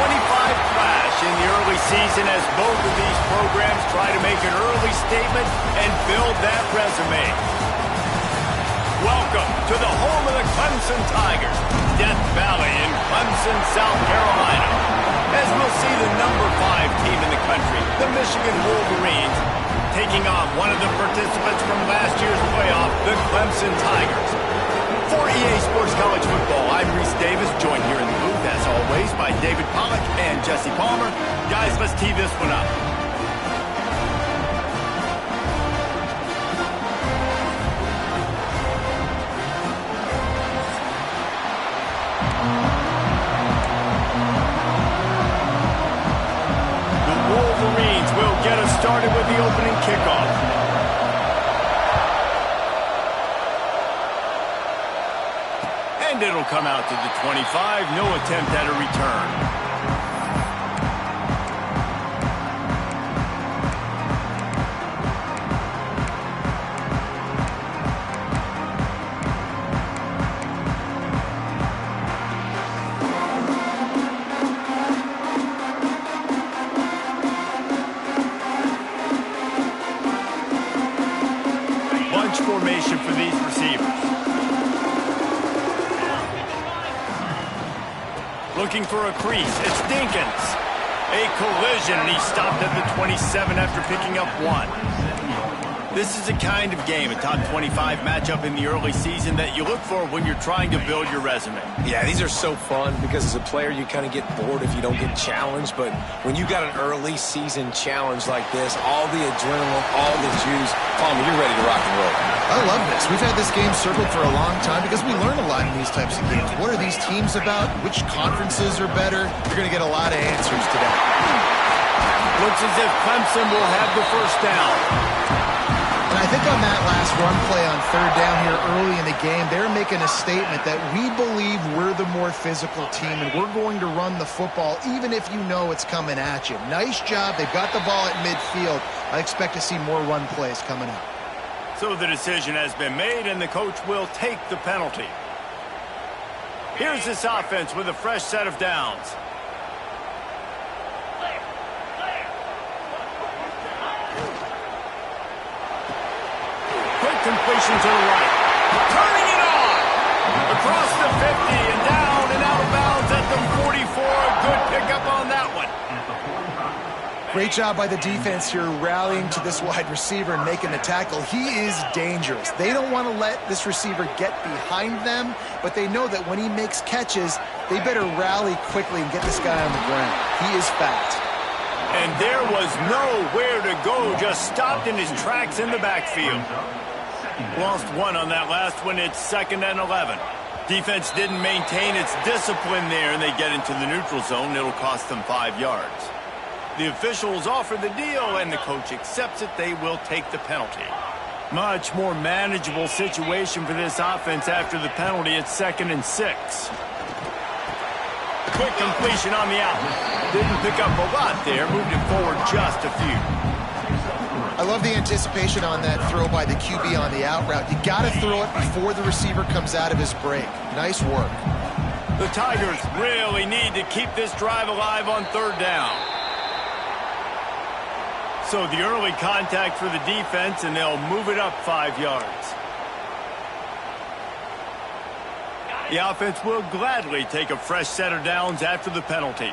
clash in the early season as both of these programs try to make an early statement and build that resume. Welcome to the home of the Clemson Tigers, Death Valley in Clemson, South Carolina. As we'll see the number 5 team in the country, the Michigan Wolverines, taking on one of the participants from last year's playoff, the Clemson Tigers. For EA Sports College Football, I'm Reese Davis, joined here in the booth, as always, by David Pollack and Jesse Palmer. Guys, let's tee this one up. The Wolverines will get us started with the opening kickoff. And it'll come out to the 25. No attempt at a return. Bunch formation for these receivers. Looking for a crease. It's Dinkins. A collision, and he stopped at the 27 after picking up 1. This is a kind of game, a top 25 matchup in the early season that you look for when you're trying to build your resume. Yeah, these are so fun because as a player, you kind of get bored if you don't get challenged. But when you got an early season challenge like this, all the adrenaline, all the juice, Palmer, you're ready to rock and roll. I love this. We've had this game circled for a long time because we learn a lot in these types of games. What are these teams about? Which conferences are better? You're going to get a lot of answers today. Looks as if Clemson will have the first down. And I think on that last run play on 3rd down here early in the game, they're making a statement that we believe we're the more physical team and we're going to run the football even if you know it's coming at you. Nice job. They've got the ball at midfield. I expect to see more run plays coming up. So the decision has been made, and the coach will take the penalty. Here's this offense with a fresh set of downs. Quick completion to the right. Turning it on! Across the 50 and down and out of bounds at the 44. A good pickup on that one. Great job by the defense here rallying to this wide receiver and making the tackle. He is dangerous. They don't want to let this receiver get behind them, but they know that when he makes catches, they better rally quickly and get this guy on the ground. He is fast. And there was nowhere to go, just stopped in his tracks in the backfield. Lost 1 on that last one. It's 2nd and 11. Defense didn't maintain its discipline there, and they get into the neutral zone. It'll cost them 5 yards. The officials offer the deal, and the coach accepts it. They will take the penalty. Much more manageable situation for this offense after the penalty. It's 2nd and 6. Quick completion on the out. Didn't pick up a lot there. Moved it forward just a few. I love the anticipation on that throw by the QB on the out route. You got to throw it before the receiver comes out of his break. Nice work. The Tigers really need to keep this drive alive on 3rd down. So the early contact for the defense, and they'll move it up 5 yards. The offense will gladly take a fresh set of downs after the penalty.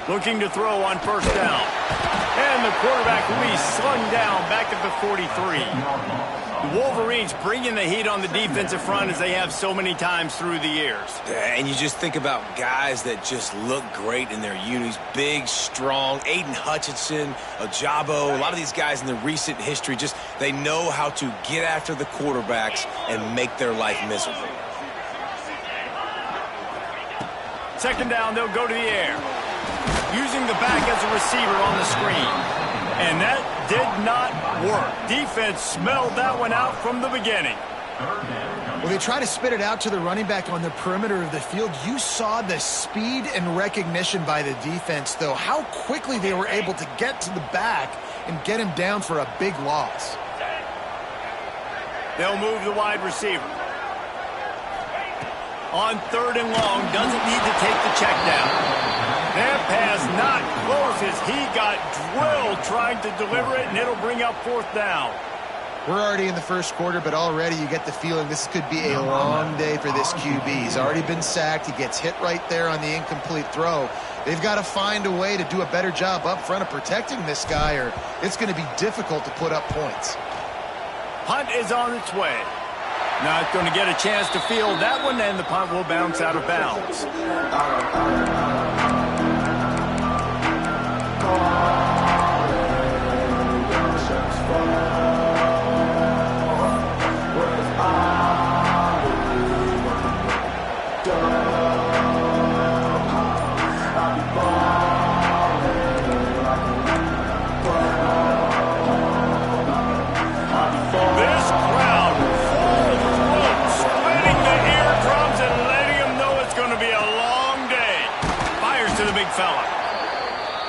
Looking to throw on 1st down. And the quarterback will be slung down back at the 43. The Wolverines bringing the heat on the defensive front as they have so many times through the years. Yeah, and you just think about guys that just look great in their unis. Big, strong, Aiden Hutchinson, Ajabo, a lot of these guys in the recent history, just they know how to get after the quarterbacks and make their life miserable. 2nd down, they'll go to the air. Using the back as a receiver on the screen. And that did not work. Defense smelled that one out from the beginning. Well, they try to spit it out to the running back on the perimeter of the field. You saw the speed and recognition by the defense, though. How quickly they were able to get to the back and get him down for a big loss. They'll move the wide receiver. On 3rd and long, doesn't need to take the check down. That pass not close as he got drilled trying to deliver it, and it'll bring up 4th down. We're already in the first quarter, but already you get the feeling this could be a long day for this QB. He's already been sacked. He gets hit right there on the incomplete throw. They've got to find a way to do a better job up front of protecting this guy, or it's going to be difficult to put up points. Punt is on its way. Not going to get a chance to field that one, and the punt will bounce out of bounds.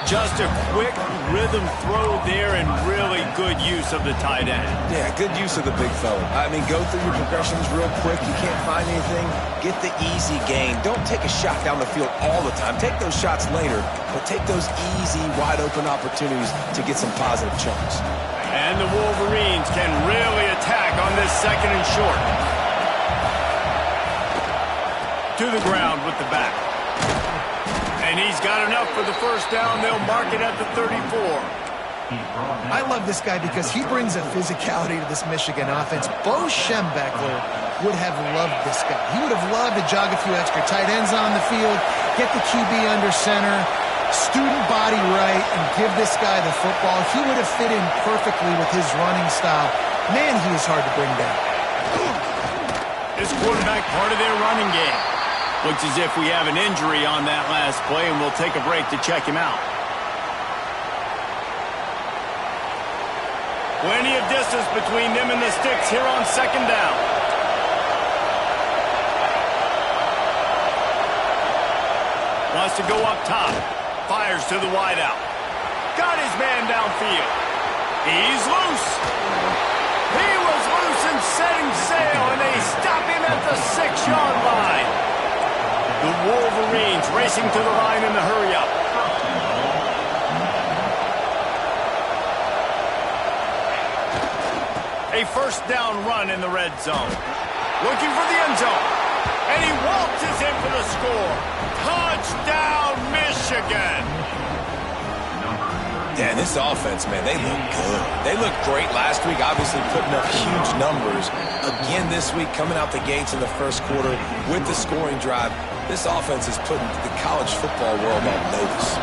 Just a quick rhythm throw there and really good use of the tight end. Yeah, good use of the big fella. I mean, go through your progressions real quick. You can't find anything. Get the easy gain. Don't take a shot down the field all the time. Take those shots later, but take those easy, wide-open opportunities to get some positive chunks. And the Wolverines can really attack on this 2nd and short. To the ground with the back. And he's got enough for the 1st down. They'll mark it at the 34. I love this guy because he brings a physicality to this Michigan offense. Bo Schembechler would have loved this guy. He would have loved to jog a few extra tight ends on the field, get the QB under center, student body right, and give this guy the football. He would have fit in perfectly with his running style. Man, he is hard to bring down. This quarterback part of their running game. Looks as if we have an injury on that last play, and we'll take a break to check him out. Plenty of distance between them and the sticks here on 2nd down. Wants to go up top. Fires to the wideout. Got his man downfield. He's loose. He was loose and setting sail, and they stop him at the 6-yard line. The Wolverines racing to the line in the hurry-up. A 1st down run in the red zone. Looking for the end zone. And he waltzes in for the score. Touchdown, Michigan. Yeah, this offense, man, they look good. They looked great last week, obviously putting up huge numbers. Again this week, coming out the gates in the 1st quarter with the scoring drive. This offense is putting the college football world on notice.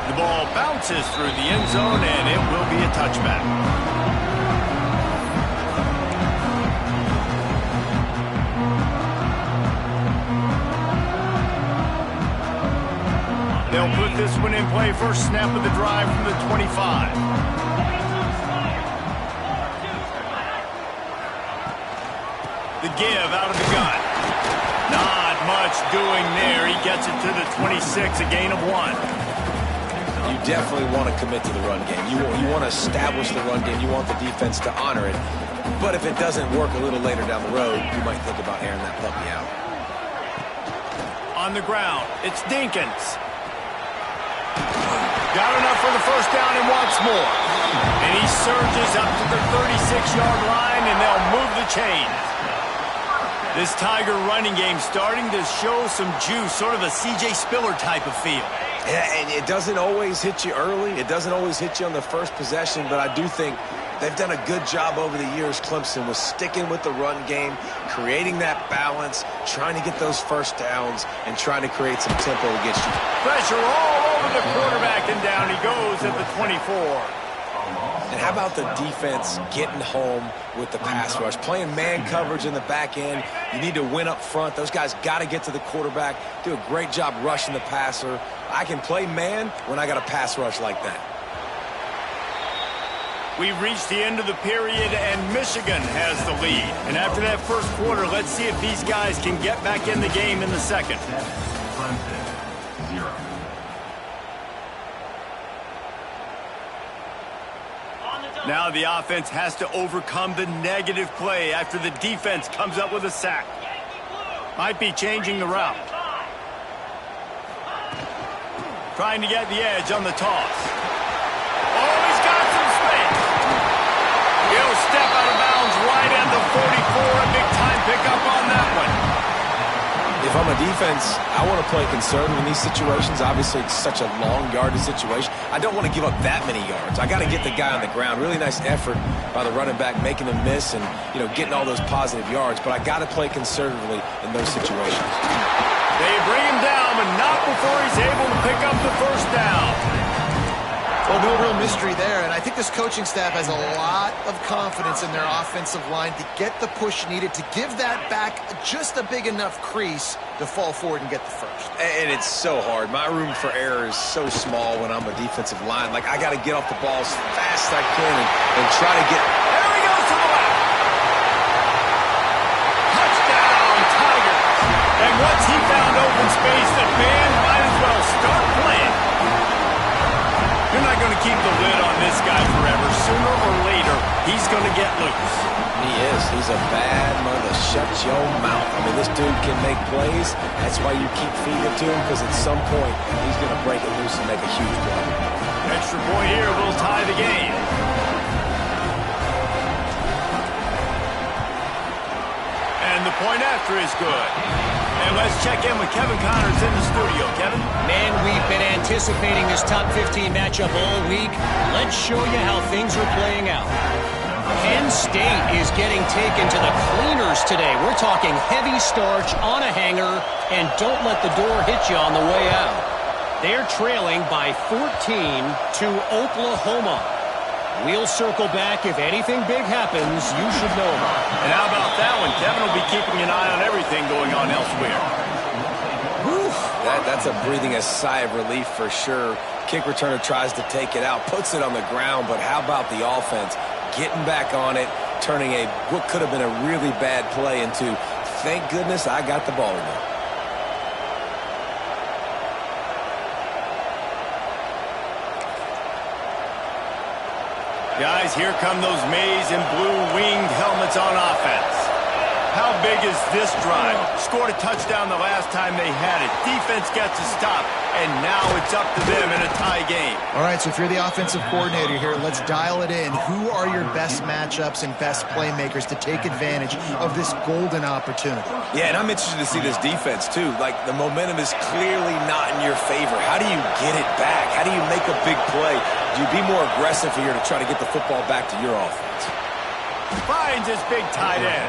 The ball bounces through the end zone, and it will be a touchback. They'll put this one in play. 1st snap of the drive from the 25. The give out of the gun. Not much doing there. He gets it to the 26, a gain of 1. You definitely want to commit to the run game. You want to establish the run game. You want the defense to honor it. But if it doesn't work a little later down the road, you might think about airing that puppy out. On the ground, it's Dinkins. Got enough for the 1st down and wants more. And he surges up to the 36-yard line, and they'll move the chains. This Tiger running game starting to show some juice, sort of a C.J. Spiller type of feel. Yeah, and it doesn't always hit you early. It doesn't always hit you on the 1st possession, but I do think they've done a good job over the years, Clemson, with sticking with the run game, creating that balance, trying to get those 1st downs, and trying to create some tempo against you. Pressure all over the quarterback, and down he goes at the 24. And how about the defense getting home with the pass rush? Playing man coverage in the back end. You need to win up front. Those guys got to get to the quarterback, do a great job rushing the passer. I can play man when I got a pass rush like that. We've reached the end of the period, and Michigan has the lead. And after that 1st quarter, let's see if these guys can get back in the game in the 2nd. Now the offense has to overcome the negative play after the defense comes up with a sack. Might be changing the route. Trying to get the edge on the toss. Oh, he's got some space. He'll step out of bounds right at the 44. A big-time pickup on that one. If I'm a defense, I want to play conservative in these situations. Obviously, it's such a long yardage situation. I don't want to give up that many yards. I got to get the guy on the ground. Really nice effort by the running back, making him miss and, getting all those positive yards. But I got to play conservatively in those situations. They bring him down, but not before he's able to pick up the first down. Well, no real mystery there, and I think this coaching staff has a lot of confidence in their offensive line to get the push needed to give that back just a big enough crease to fall forward and get the first. And it's so hard. My room for error is so small when I'm a defensive line. Like, I got to get off the ball as fast as I can and try to get... There he goes to the left. Touchdown, Tigers. And once he found open space, the band might as well start playing. You're not going to keep the lid on this guy forever. Sooner or later, he's going to get loose. He is. He's a bad mother. Shut your mouth. I mean, this dude can make plays. That's why you keep feeding it to him, because at some point, he's going to break it loose and make a huge play. Extra point here will tie the game. And the point after is good. And let's check in with Kevin Connors in the studio. Kevin? Man, we've been anticipating this top 15 matchup all week. Let's show you how things are playing out. Penn State is getting taken to the cleaners today. We're talking heavy starch on a hanger, and don't let the door hit you on the way out. They're trailing by 14 to Oklahoma. We'll circle back. If anything big happens, you should know about it. And how about that one? Kevin will be keeping an eye on everything going on elsewhere. Whew, that's a breathing a sigh of relief for sure. Kick returner tries to take it out, puts it on the ground, but how about the offense getting back on it, turning what could have been a really bad play into, thank goodness I got the ball in there. Guys, here come those maize and blue winged helmets on offense. How big is this drive? Scored a touchdown the last time they had it. Defense gets a stop, and now it's up to them in a tie game. All right, so if you're the offensive coordinator here, let's dial it in. Who are your best matchups and best playmakers to take advantage of this golden opportunity? Yeah, and I'm interested to see this defense, too. Like, the momentum is clearly not in your favor. How do you get it back? How do you make a big play? Do you be more aggressive here to try to get the football back to your offense? Finds his big tight end.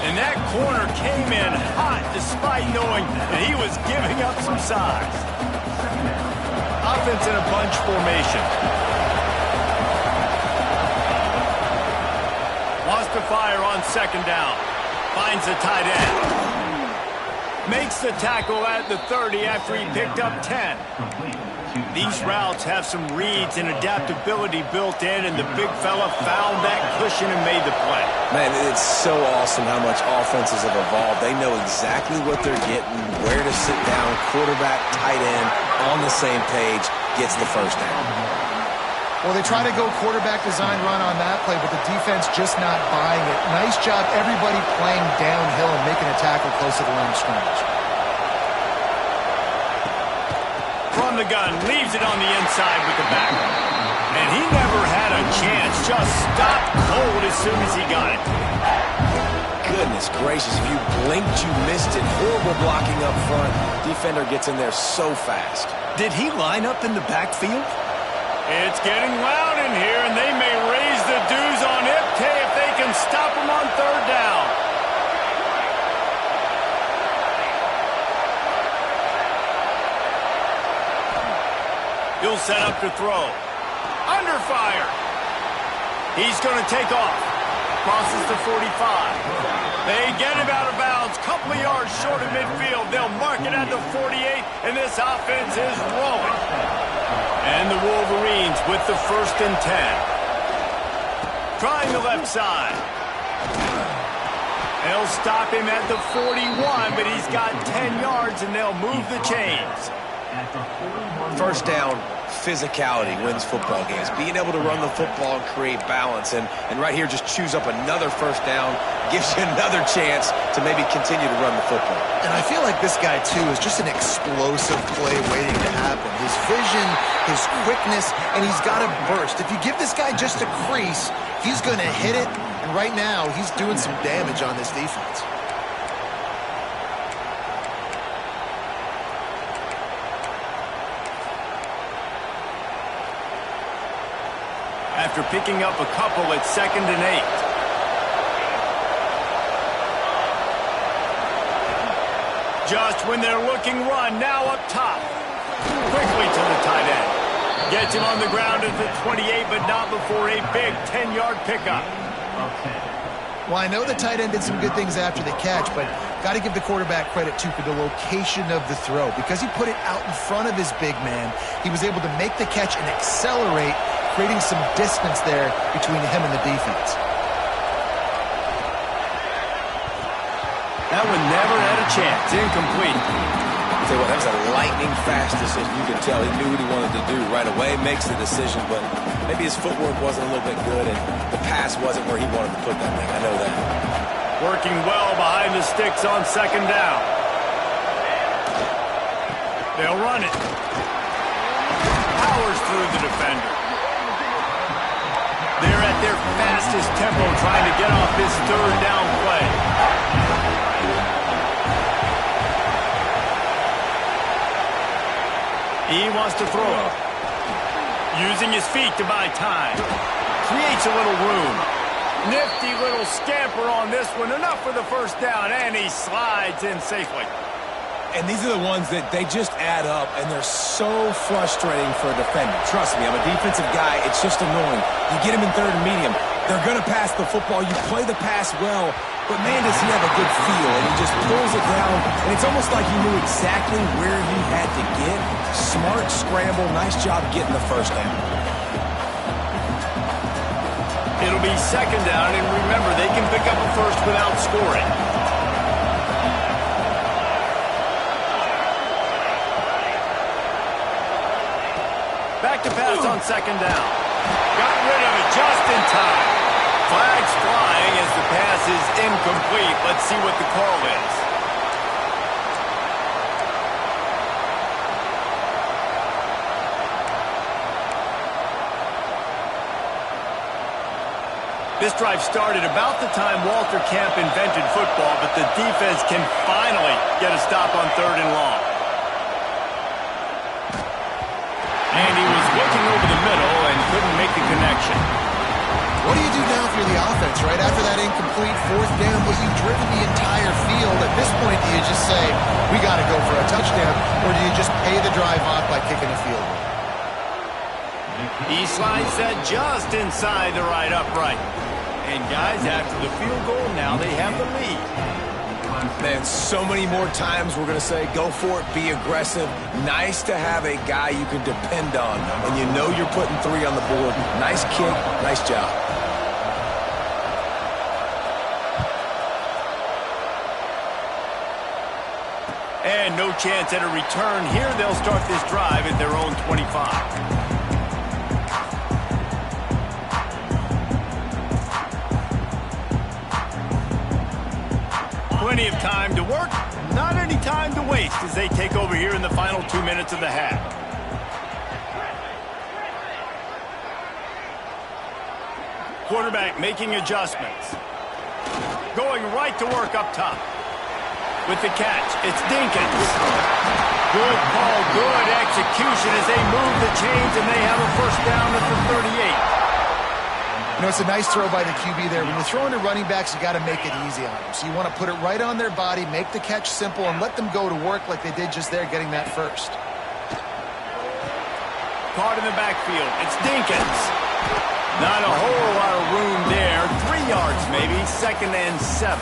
And that corner came in hot despite knowing that he was giving up some size. Offense in a bunch formation. Wants to fire on second down. Finds the tight end. Makes the tackle at the 30 after he picked up 10. These routes have some reads and adaptability built in, and the big fella found that cushion and made the play. Man, it's so awesome how much offenses have evolved. They know exactly what they're getting, where to sit down, quarterback, tight end, on the same page, gets the first down. Well, they try to go quarterback design run on that play, but the defense just not buying it. Nice job, everybody playing downhill and making a tackle close to the line of scrimmage. From the gun, leaves it on the inside with the back. And he never had a chance, just stopped cold as soon as he got it. Goodness gracious, if you blinked, you missed it. Horrible blocking up front. Defender gets in there so fast. Did he line up in the backfield? It's getting loud in here, and they may raise the dues on Ncaa if they can stop him on third down. He'll set up to throw. Under fire. He's going to take off. Crosses the 45. They get him out of bounds. Couple of yards short of midfield. They'll mark it at the 48, and this offense is rolling. And the Wolverines with the 1st and 10. Trying the left side. They'll stop him at the 41, but he's got 10 yards, and they'll move the chains. First down, physicality wins football games. Being able to run the football and create balance. And right here, just choose up another first down, gives you another chance to maybe continue to run the football. And I feel like this guy, too, is just an explosive play waiting to happen. His vision, his quickness, and he's got a burst. If you give this guy just a crease, he's going to hit it. And right now, he's doing some damage on this defense. After picking up a couple at 2nd and 8. Just when they're looking run, now up top. Quickly to the tight end. Gets him on the ground at the 28, but not before a big 10-yard pickup. Well, I know the tight end did some good things after the catch, but got to give the quarterback credit, too, for the location of the throw. Because he put it out in front of his big man, he was able to make the catch and accelerate, creating some distance there between him and the defense. That one never had a chance. Incomplete. I'll tell you what, that was a lightning-fast decision. You could tell he knew what he wanted to do right away, makes the decision, but maybe his footwork wasn't a little bit good, and the pass wasn't where he wanted to put that thing. I know that. Working well behind the sticks on 2nd down. They'll run it. Powers through the defender. They're at their fastest tempo trying to get off this 3rd down play. He wants to throw it. Using his feet to buy time. Creates a little room. Nifty little scamper on this one. Enough for the first down, and he slides in safely. And these are the ones that they just add up, and they're so frustrating for a defender. Trust me, I'm a defensive guy. It's just annoying. You get him in 3rd and medium. They're going to pass the football. You play the pass well, but, man, does he have a good feel, and he just pulls it down, and it's almost like he knew exactly where he had to get. Smart scramble. Nice job getting the first down. It'll be 2nd down, and remember, they can pick up a first without scoring. Back to pass on 2nd down. Got rid of it just in time. Flags flying as the pass is incomplete. Let's see what the call is. This drive started about the time Walter Camp invented football, but the defense can finally get a stop on 3rd and long. And he was looking over the middle and couldn't make the connection. What do you do now if you're the offense, right? After that incomplete 4th down, but you've driven the entire field. At this point, do you just say, we got to go for a touchdown, or do you just pay the drive off by kicking a field goal? He slides that just inside the right upright. And guys, after the field goal, now they have the lead. Man, so many more times we're going to say, go for it, be aggressive. Nice to have a guy you can depend on, and you know you're putting 3 on the board. Nice kick, nice job. And no chance at a return here. They'll start this drive at their own 25. Plenty of time to work, not any time to waste as they take over here in the final 2 minutes of the half. Quarterback making adjustments. Going right to work up top. With the catch, it's Dinkins. Good call, good execution as they move the chains and they have a first down at the 38. You know, it's a nice throw by the QB there. When you're throwing to running backs, you got to make it easy on them. So you want to put it right on their body, make the catch simple, and let them go to work like they did just there, getting that first. Caught in the backfield. It's Dinkins. Not a whole lot of room there. 3 yards maybe. 2nd and 7.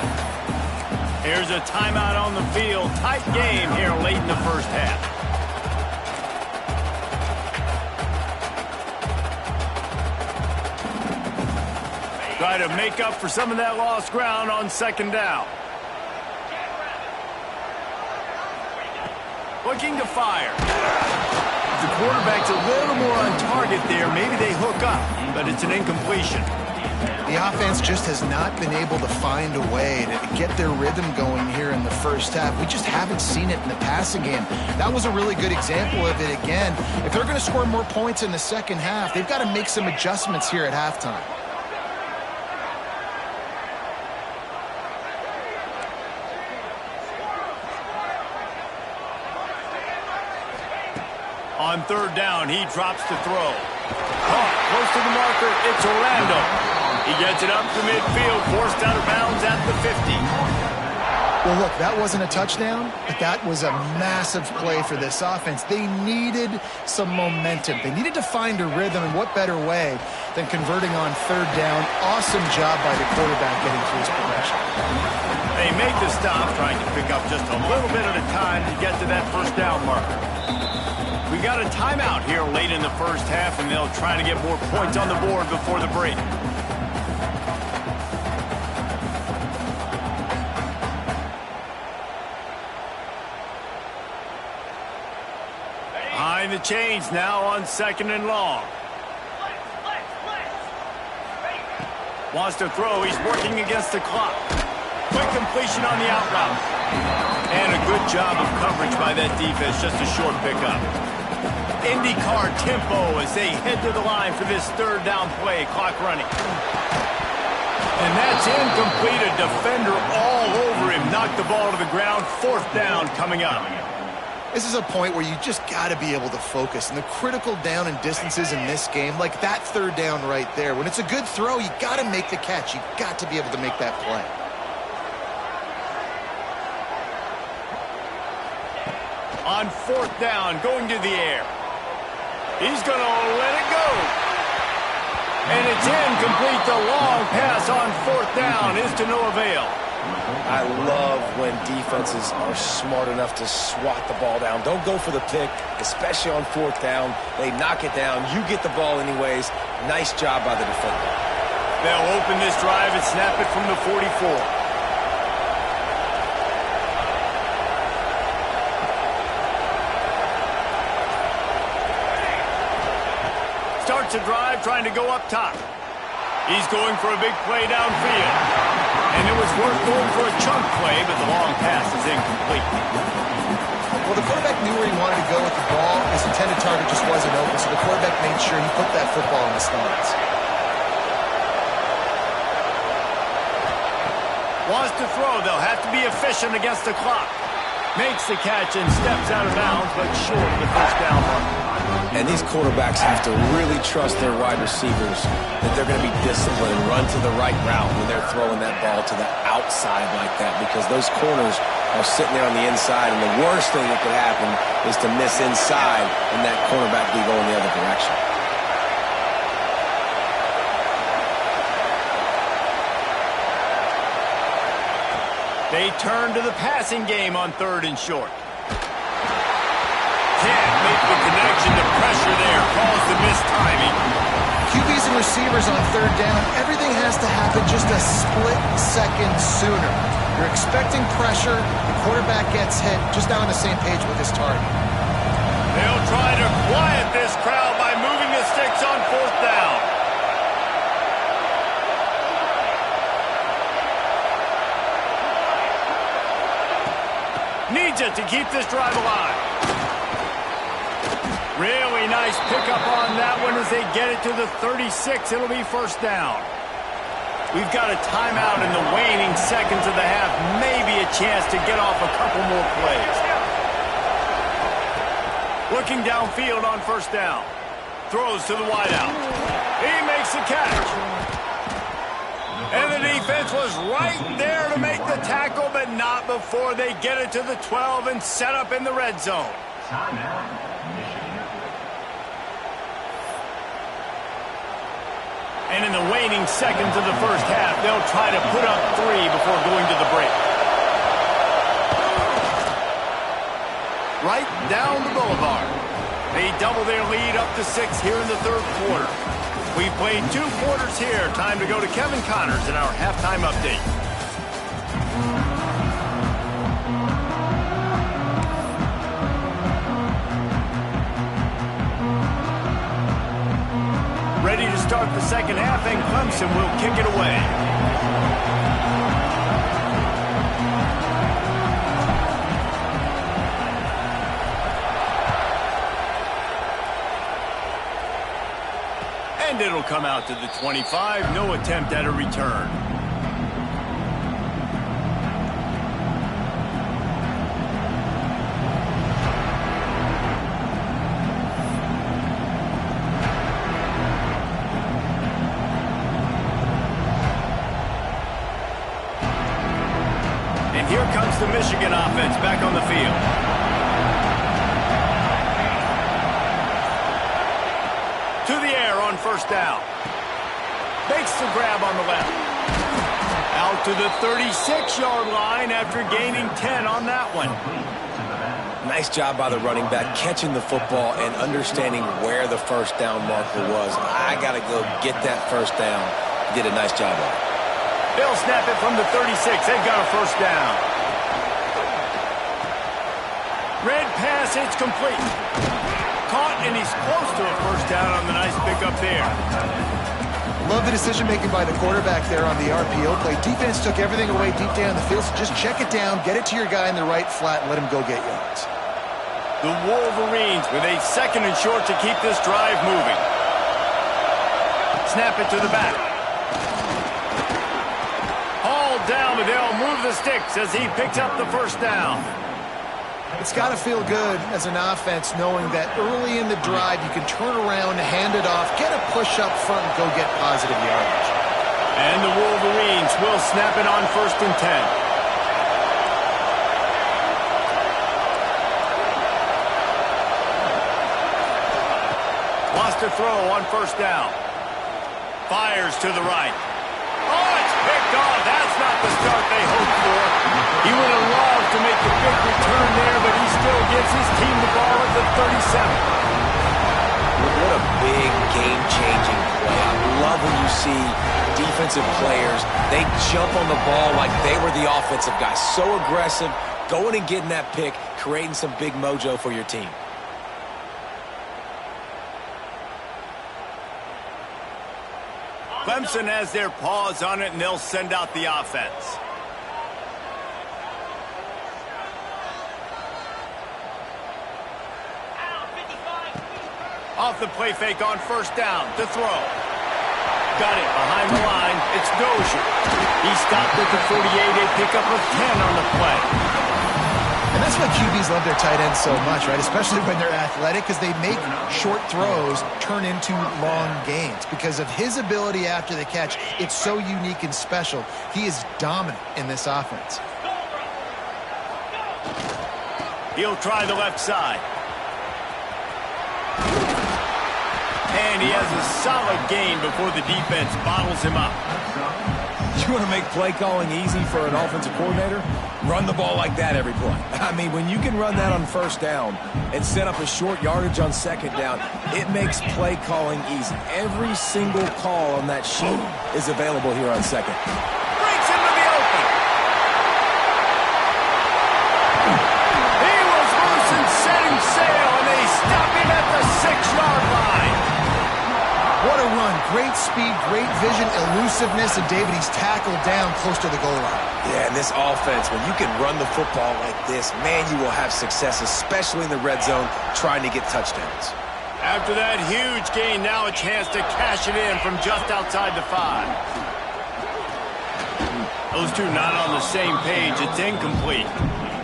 Here's a timeout on the field. Tight game here late in the first half. Try to make up for some of that lost ground on 2nd down. Looking to fire. the quarterback's a little more on target there, maybe they hook up, but it's an incompletion. The offense just has not been able to find a way to get their rhythm going here in the first half. We just haven't seen it in the passing game. That was a really good example of it again. If they're going to score more points in the second half, they've got to make some adjustments here at halftime. On third down, he drops to throw. Caught close to the marker, it's Orlando. He gets it up to midfield, forced out of bounds at the 50. Well, look, that wasn't a touchdown, but that was a massive play for this offense. They needed some momentum. They needed to find a rhythm, and what better way than converting on third down. Awesome job by the quarterback getting through his progression. They make the stop, trying to pick up just a little bit at a time to get to that first down marker. We got a timeout here late in the first half, and they'll try to get more points on the board before the break. Behind the chains now on second and long. Wants to throw. He's working against the clock. Quick completion on the out route. And a good job of coverage by that defense. Just a short pickup. IndyCar tempo as they head to the line for this third down play. Clock running. And that's incomplete. A defender all over him. Knocked the ball to the ground. Fourth down coming up. This is a point where you just got to be able to focus. And the critical down and distances in this game, like that third down right there, when it's a good throw, you got to make the catch. You got to be able to make that play. On fourth down, going to the air. He's going to let it go. And it's incomplete. The long pass on fourth down is to no avail. I love when defenses are smart enough to swat the ball down. Don't go for the pick, especially on fourth down. They knock it down. You get the ball anyways. Nice job by the defender. They'll open this drive and snap it from the 44. Starts a drive trying to go up top. He's going for a big play downfield. And it was worth going for a chunk play, but the long pass is incomplete. Well, the quarterback knew where he wanted to go with the ball. His intended target just wasn't open, so the quarterback made sure he put that football in the stands. Wants to throw. They'll have to be efficient against the clock. Makes the catch and steps out of bounds, but short of the first down mark. And these quarterbacks have to really trust their wide receivers that they're going to be disciplined and run to the right route when they're throwing that ball to the outside like that, because those corners are sitting there on the inside, and the worst thing that could happen is to miss inside and that cornerback be going the other direction. They turn to the passing game on third and short. Can't make the connection. The pressure there caused the missed timing. QBs and receivers on third down, everything has to happen just a split second sooner. You're expecting pressure, the quarterback gets hit, just not on the same page with his target. They'll try to quiet this crowd by moving the sticks on fourth down. Needs it to keep this drive alive. Really nice pickup on that one as they get it to the 36. It'll be first down. We've got a timeout in the waning seconds of the half. Maybe a chance to get off a couple more plays. Looking downfield on first down. Throws to the wideout. He makes the catch. And the defense was right there to make the tackle, but not before they get it to the 12 and set up in the red zone. And in the waning seconds of the first half, they'll try to put up 3 before going to the break. Right down the boulevard. They double their lead up to 6 here in the third quarter. We played 2 quarters here. Time to go to Kevin Connors in our halftime update. ready to start the second half, and Clemson will kick it away. And it'll come out to the 25. No attempt at a return. And here comes the Michigan offense back on the field. To the air on first down. Makes the grab on the left. Out to the 36-yard line after gaining 10 on that one. Nice job by the running back, catching the football and understanding where the first down marker was. I got to go get that first down. He did a nice job on it. They'll snap it from the 36. They've got a first down. Red pass, it's complete. Caught, and he's close to a first down on the nice pickup there. Love the decision-making by the quarterback there on the RPO play. Defense took everything away deep down the field, so just check it down, get it to your guy in the right flat, and let him go get yards. The Wolverines with a second and short to keep this drive moving. Snap it to the back. Hauled down, but they'll move the sticks as he picks up the first down. It's got to feel good as an offense knowing that early in the drive you can turn around, hand it off, get a push up front, and go get positive yardage. And the Wolverines will snap it on first and 10. Lost a throw on first down. Fires to the right. Oh, it's picked off. That's not the start they hoped for. He would have loved to make the big return there, but he still gives his team the ball at the 37. What a big game-changing play. I love when you see defensive players, they jump on the ball like they were the offensive guys. So aggressive, going and getting that pick, creating some big mojo for your team. Clemson has their paws on it, and they'll send out the offense. Off the play fake on first down to throw. Got it behind the line. It's Dozier. He stopped at the 48, a pickup of 10 on the play. And that's why QBs love their tight ends so much, right? Especially when they're athletic, because they make short throws turn into long gains. Because of his ability after the catch, it's so unique and special. He is dominant in this offense. He'll try the left side. And he has a solid gain before the defense bottles him up. You want to make play calling easy for an offensive coordinator? Run the ball like that every play. I mean, when you can run that on first down and set up a short yardage on second down, it makes play calling easy. Every single call on that sheet is available here on second. Breaks into the open. He was loose and setting sail, and they stop him at the 6-yard line. What a run. Great speed, great vision, elusiveness, and David, he's tackled down close to the goal line. Yeah, and this offense, when you can run the football like this, man, you will have success, especially in the red zone, trying to get touchdowns. After that huge gain, now a chance to cash it in from just outside the 5. Those two not on the same page. It's incomplete.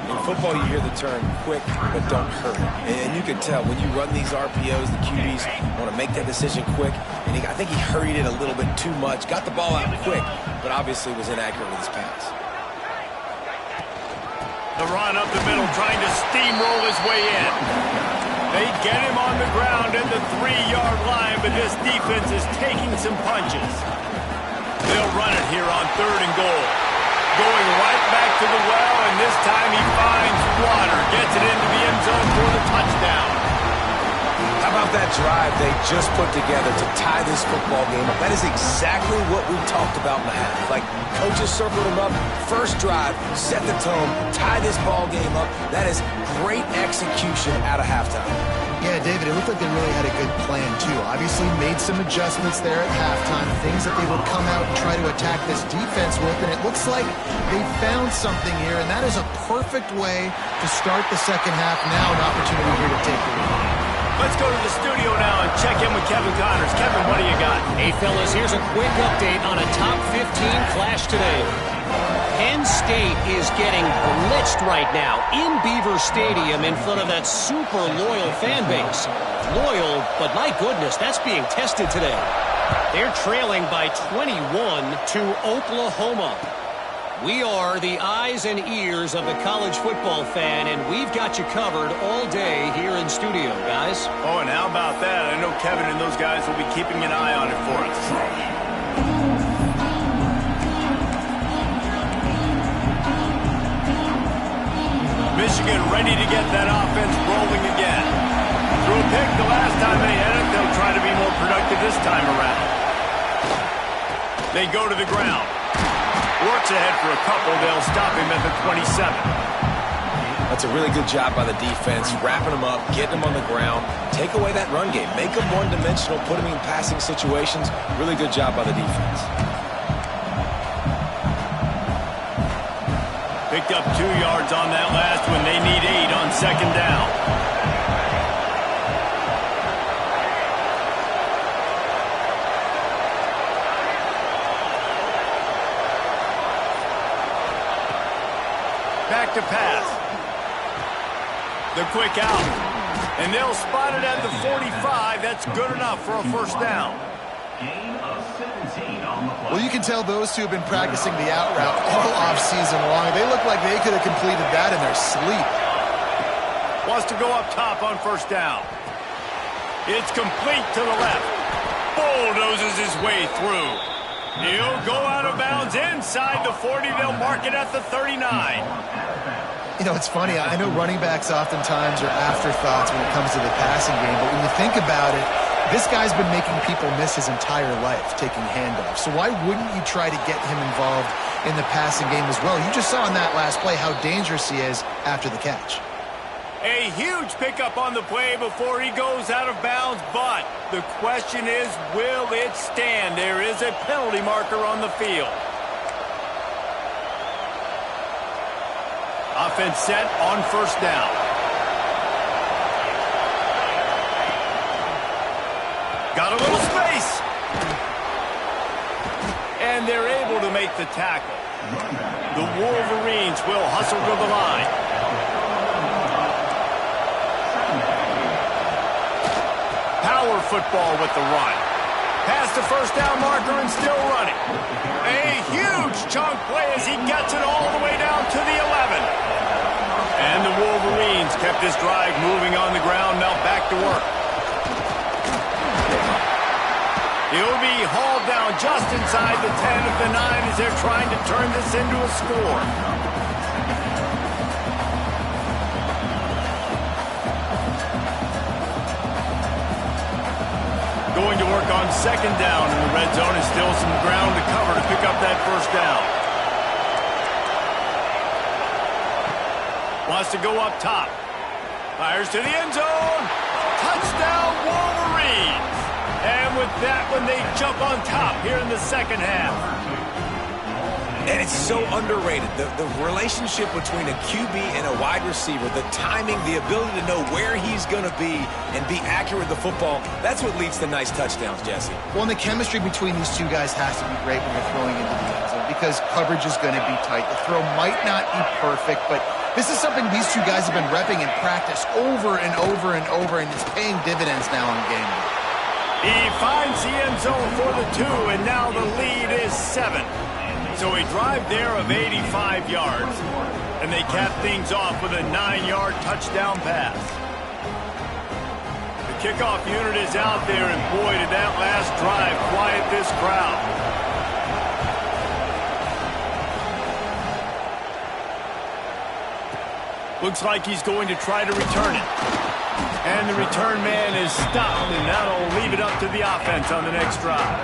In football, you hear the term quick, but don't hurry. And you can tell when you run these RPOs, the QBs want to make that decision quick. And I think he hurried it a little bit too much. Got the ball out quick, but obviously was inaccurate with his pass. The run up the middle, trying to steamroll his way in. They get him on the ground at the 3-yard line, but this defense is taking some punches. They'll run it here on 3rd and goal. Going right back to the well, and this time he finds water. Gets it into the end zone for the touchdown. How about that drive they just put together to tie this football game up? That is exactly what we talked about in the half. Like, coaches circled them up. First drive, set the tone, tie this ball game up. That is great execution out of halftime. Yeah, David, it looked like they really had a good plan, too. Obviously made some adjustments there at halftime, things that they would come out and try to attack this defense with, and it looks like they found something here, and that is a perfect way to start the second half. Now an opportunity here to take the lead. Let's go to the studio now and check in with Kevin Connors. Kevin, what do you got? Hey, fellas, here's a quick update on a top 15 clash today. Penn State is getting blitzed right now in Beaver Stadium in front of that super loyal fan base. Loyal, but my goodness, that's being tested today. They're trailing by 21 to Oklahoma. We are the eyes and ears of the college football fan, and we've got you covered all day here in studio, guys. Oh, and how about that? I know Kevin and those guys will be keeping an eye on it for us. Michigan ready to get that offense rolling again. Threw a pick the last time they had it. They'll try to be more productive this time around. They go to the ground. Works ahead for a couple. They'll stop him at the 27. That's a really good job by the defense, wrapping them up, getting them on the ground. Take away that run game. Make them one-dimensional, put them in passing situations. Really good job by the defense. Picked up 2 yards on that last one. They need 8 on second down. Back to pass. The quick out. And they'll spot it at the 45. That's good enough for a first down. Well, you can tell those two have been practicing the out route all offseason long. They look like they could have completed that in their sleep. Wants to go up top on first down. It's complete to the left. Bulldozes his way through. He'll go out of bounds inside the 40. They'll mark it at the 39. You know, it's funny. I know running backs oftentimes are afterthoughts when it comes to the passing game, but when you think about it, this guy's been making people miss his entire life taking handoffs. So why wouldn't you try to get him involved in the passing game as well? You just saw in that last play how dangerous he is after the catch. A huge pickup on the play before he goes out of bounds, but the question is, will it stand? There is a penalty marker on the field. Offense set on first down. Got a little space. And they're able to make the tackle. The Wolverines will hustle to the line. Power football with the run. Past the first down marker and still running. A huge chunk play as he gets it all the way down to the 11. And the Wolverines kept this drive moving on the ground. Now back to work. He'll be hauled down just inside the 10 of the 9 as they're trying to turn this into a score. Going to work on second down in the red zone, and still some ground to cover to pick up that first down. Wants to go up top. Fires to the end zone. Touchdown, Wolverines. And with that one, they jump on top here in the second half. And it's so underrated. The relationship between a QB and a wide receiver, the timing, the ability to know where he's going to be and be accurate with the football, that's what leads to nice touchdowns, Jesse. Well, and the chemistry between these two guys has to be great when you're throwing into the end zone because coverage is going to be tight. The throw might not be perfect, but this is something these two guys have been repping in practice over and over and over, and it's paying dividends now in game day. He finds the end zone for the 2, and now the lead is 7. So a drive there of 85 yards, and they cap things off with a 9-yard touchdown pass. The kickoff unit is out there, and boy, did that last drive quiet this crowd. Looks like he's going to try to return it. And the return man is stopped, and that'll leave it up to the offense on the next drive.